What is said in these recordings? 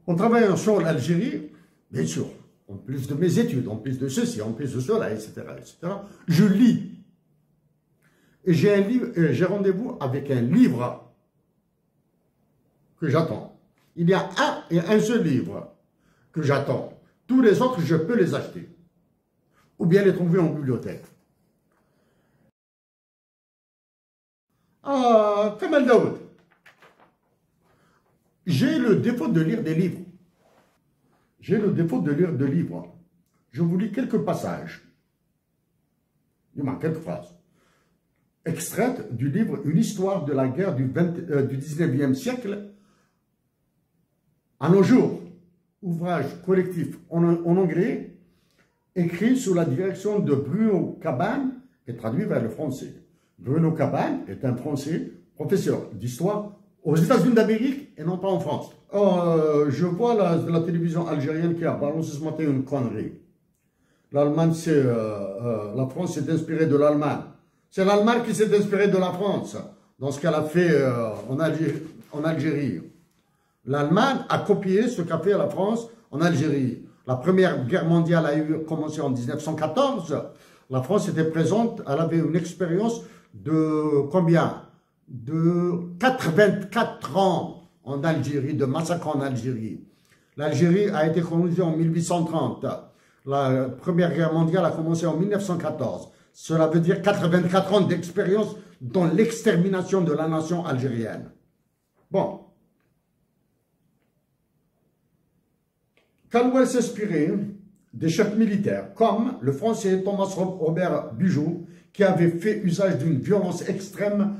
En travaillant sur l'Algérie, bien sûr, en plus de mes études, en plus de ceci, en plus de cela, etc., je lis. Et j'ai rendez-vous avec un livre que j'attends. Il y a un et un seul livre que j'attends. Tous les autres, je peux les acheter. Ou bien les trouver en bibliothèque. Ah, Kamal Daoud. J'ai le défaut de lire des livres. J'ai le défaut de lire des livres. Je vous lis quelques passages. Il manque quelques phrases. Extraites du livre Une histoire de la guerre du 19e siècle à nos jours. Ouvrage collectif en anglais, écrit sous la direction de Bruno Cabane et traduit vers le français. Bruno Cabane est un Français, professeur d'histoire aux États-Unis d'Amérique et non pas en France. Je vois la télévision algérienne qui a balancé ce matin une connerie. L'Allemagne, la France s'est inspirée de l'Allemagne. C'est l'Allemagne qui s'est inspirée de la France dans ce qu'elle a fait en Algérie. L'Allemagne a copié ce qu'a fait la France en Algérie. La Première Guerre mondiale a commencé en 1914. La France était présente, elle avait une expérience de combien? De 84 ans en Algérie, de massacre en Algérie. L'Algérie a été colonisée en 1830. La Première Guerre mondiale a commencé en 1914. Cela veut dire 84 ans d'expérience dans l'extermination de la nation algérienne. Bon. Caldwell s'inspirait des chefs militaires, comme le Français Thomas Robert Bugeaud, qui avait fait usage d'une violence extrême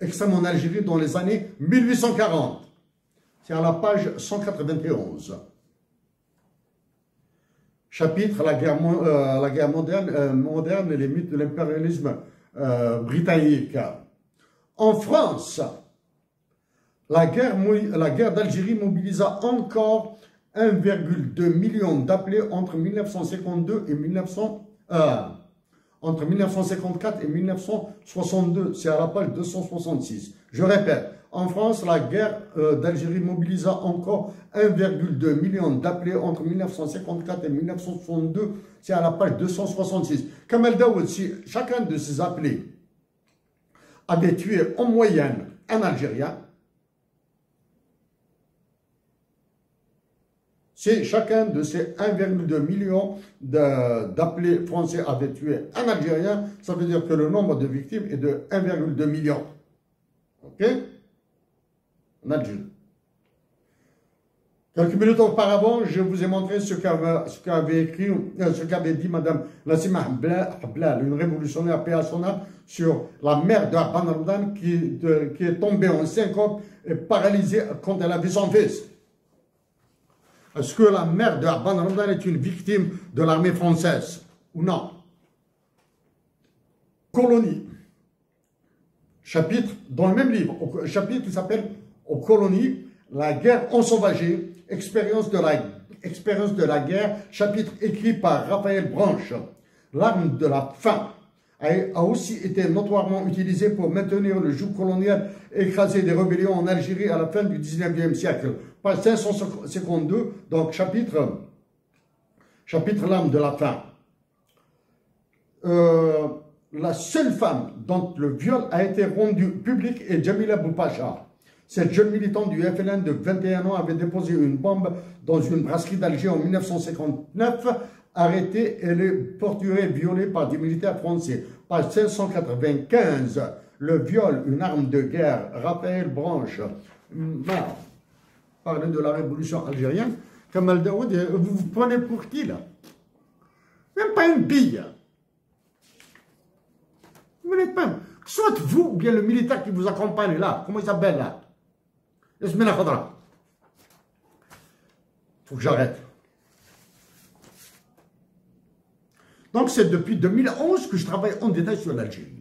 en Algérie dans les années 1840. C'est à la page 191. Chapitre La guerre moderne et les mythes de l'impérialisme britannique. En France, la guerre d'Algérie mobilisa encore 1,2 million d'appelés entre 1952 et 1954 et 1962. C'est à la page 266. Je répète, en France, la guerre d'Algérie mobilisa encore 1,2 million d'appelés entre 1954 et 1962. C'est à la page 266. Kamal Daoud, si chacun de ces appelés avait tué en moyenne un Algérien, si chacun de ces 1,2 million d'appelés français avait tué un Algérien, ça veut dire que le nombre de victimes est de 1,2 million. Ok? En Algérie. Quelques minutes auparavant, je vous ai montré ce qu'avait dit Mme Nassima Blal, une révolutionnaire paix à son âme, sur la mère de Ban Ramdan qui est tombée en syncope et paralysée quand elle avait son fils. Est-ce que la mère de Ban Ramdan est une victime de l'armée française ou non? Colonie. Chapitre, dans le même livre, chapitre qui s'appelle Aux colonies, la guerre ensauvagée, expérience de la guerre, chapitre écrit par Raphaël Branche. L'arme de la faim a aussi été notoirement utilisée pour maintenir le joug colonial et écraser des rébellions en Algérie à la fin du 19e siècle. Page 552, donc chapitre l'arme de la faim. La seule femme dont le viol a été rendu public est Jamila Boupacha. Cette jeune militante du FLN de 21 ans avait déposé une bombe dans une brasserie d'Alger en 1959. Arrêtée, elle est torturée, violée par des militaires français. Page 595, le viol, une arme de guerre, Raphaël Branche. Parlez de la révolution algérienne. Kamal Daoud, vous vous prenez pour qui là? Même pas une bille. Vous n'êtes pas. Soit vous ou bien le militaire qui vous accompagne là. Comment il s'appelle là? Esmina Khadra. Faut que j'arrête. Donc c'est depuis 2011 que je travaille en détail sur l'Algérie.